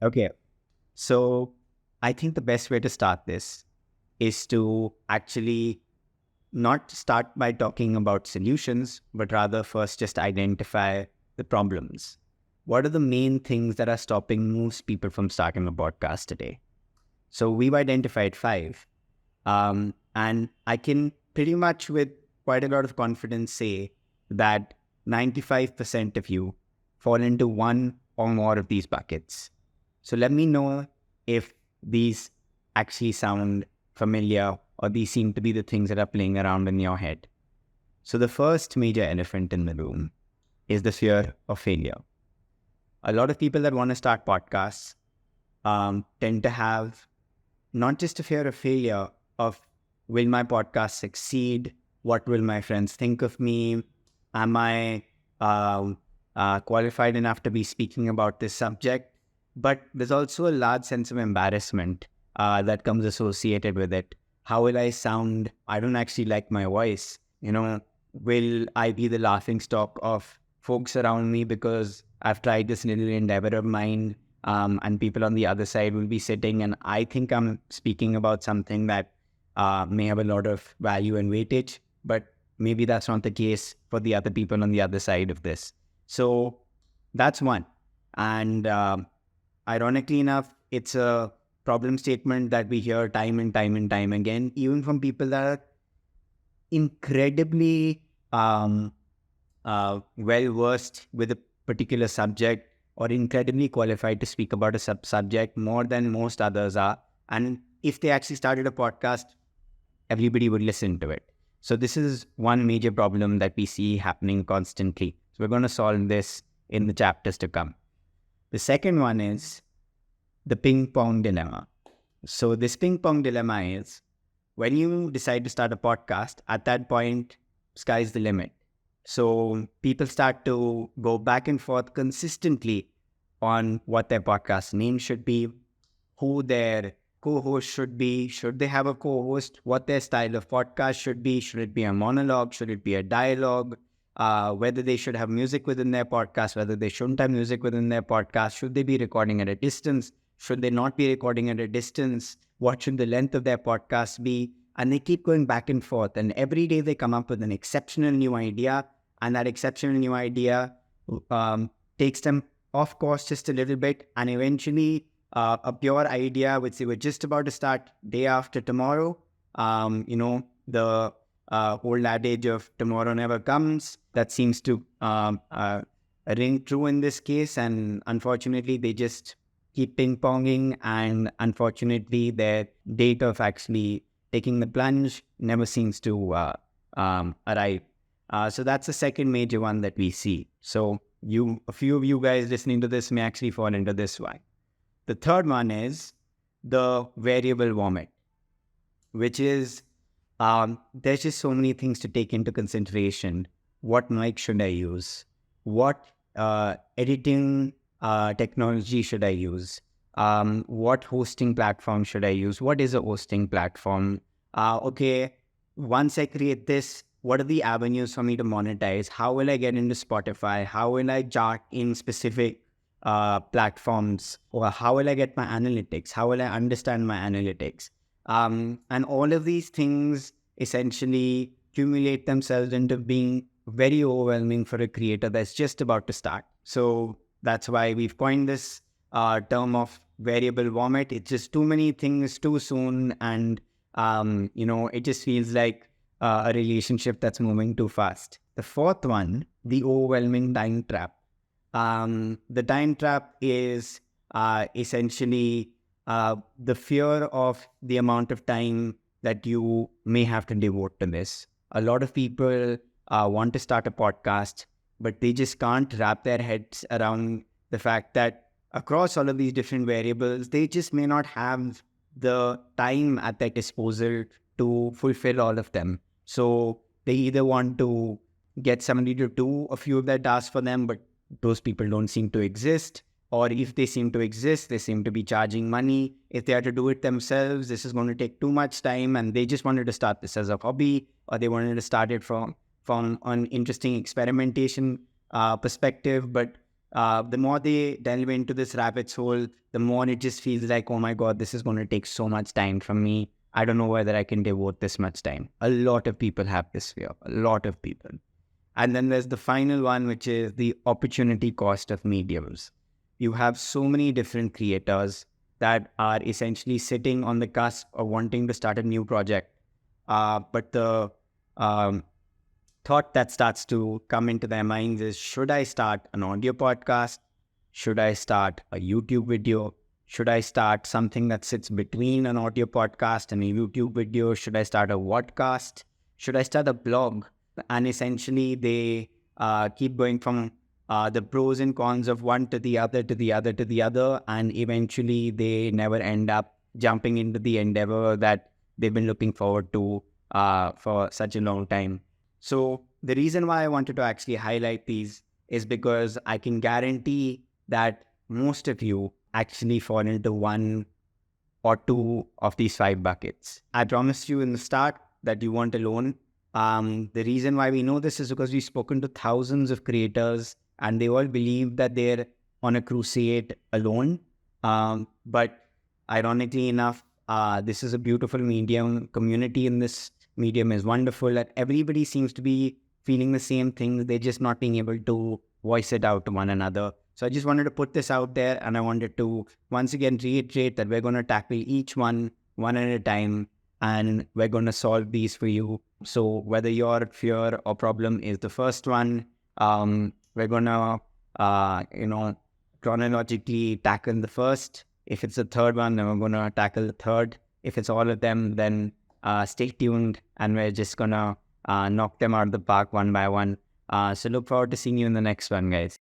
Okay. So I think the best way to start this is to actually not start by talking about solutions, but rather first just identify the problems. What are the main things that are stopping most people from starting a podcast today? So we've identified five. And I can pretty much with quite a lot of confidence say that 95% of you fall into one or more of these buckets. So let me know if these actually sound familiar or these seem to be the things that are playing around in your head. So the first major elephant in the room is the fear of failure. A lot of people that want to start podcasts tend to have not just a fear of failure of will my podcast succeed? What will my friends think of me? Am I qualified enough to be speaking about this subject? But there's also a large sense of embarrassment that comes associated with it. How will I sound? I don't actually like my voice. Will I be the laughing stock of folks around me because I've tried this little endeavor of mine? And people on the other side will be sitting, and I think I'm speaking about something that may have a lot of value and weightage, but maybe that's not the case for the other people on the other side of this. So that's one. And ironically enough, it's a problem statement that we hear time and time and time again, even from people that are incredibly well versed with a particular subject or incredibly qualified to speak about a subject more than most others are. And if they actually started a podcast, everybody would listen to it. So this is one major problem that we see happening constantly. So we're going to solve this in the chapters to come. The second one is the ping pong dilemma. So this ping pong dilemma is when you decide to start a podcast, at that point, sky's the limit. So people start to go back and forth consistently on what their podcast name should be, who their co-host should be, should they have a co-host, what their style of podcast should be, should it be a monologue, should it be a dialogue, whether they should have music within their podcast, whether they shouldn't have music within their podcast, should they be recording at a distance, should they not be recording at a distance, what should the length of their podcast be, and they keep going back and forth, and every day they come up with an exceptional new idea, and that exceptional new idea takes them off course just a little bit, and eventually a pure idea which they were just about to start day after tomorrow, the old adage of tomorrow never comes, that seems to ring true in this case, and unfortunately they just keep ping-ponging, and unfortunately their date of actually taking the plunge never seems to arrive. So that's the second major one that we see. So a few of you guys listening to this may actually fall into this one. The third one is the variable vomit, which is there's just so many things to take into consideration. What mic should I use? What editing technology should I use? What hosting platform should I use? What is a hosting platform? Okay, once I create this, what are the avenues for me to monetize? How will I get into Spotify? How will I chart in specific platforms? Or how will I get my analytics? How will I understand my analytics? And all of these things essentially accumulate themselves into being very overwhelming for a creator that's just about to start. So that's why we've coined this term of variable vomit. It's just too many things too soon, and it just feels like a relationship that's moving too fast. The fourth one, the overwhelming time trap. The time trap is essentially the fear of the amount of time that you may have to devote to this. A lot of people want to start a podcast, but they just can't wrap their heads around the fact that across all of these different variables, they just may not have the time at their disposal to fulfill all of them. So they either want to get somebody to do a few of their tasks for them, but those people don't seem to exist. Or if they seem to exist, they seem to be charging money. If they are to do it themselves, this is going to take too much time, and they just wanted to start this as a hobby, or they wanted to start it from an interesting experimentation perspective. But the more they delve into this rabbit hole, the more it just feels like, oh my God, this is going to take so much time from me. I don't know whether I can devote this much time. A lot of people have this fear, a lot of people. And then there's the final one, which is the opportunity cost of mediums. You have so many different creators that are essentially sitting on the cusp of wanting to start a new project. But the thought that starts to come into their minds is, should I start an audio podcast? Should I start a YouTube video? Should I start something that sits between an audio podcast and a YouTube video? Should I start a podcast? Should I start a blog? And essentially they keep going from the pros and cons of one to the other, to the other, to the other. And eventually they never end up jumping into the endeavor that they've been looking forward to for such a long time. So the reason why I wanted to actually highlight these is because I can guarantee that most of you actually fall into one or two of these 5 buckets. I promised you in the start that you weren't alone. The reason why we know this is because we've spoken to thousands of creators and they all believe that they're on a crusade alone. But ironically enough, this is a beautiful medium. Community in this medium is wonderful, that everybody seems to be feeling the same thing. They're just not being able to voice it out to one another. So I just wanted to put this out there, and I wanted to once again reiterate that we're going to tackle each one at a time, and we're going to solve these for you. So whether your fear or problem is the first one, we're going to, chronologically tackle the first. If it's the third one, then we're going to tackle the third. If it's all of them, then stay tuned, and we're just going to knock them out of the park one by one. So look forward to seeing you in the next one, guys.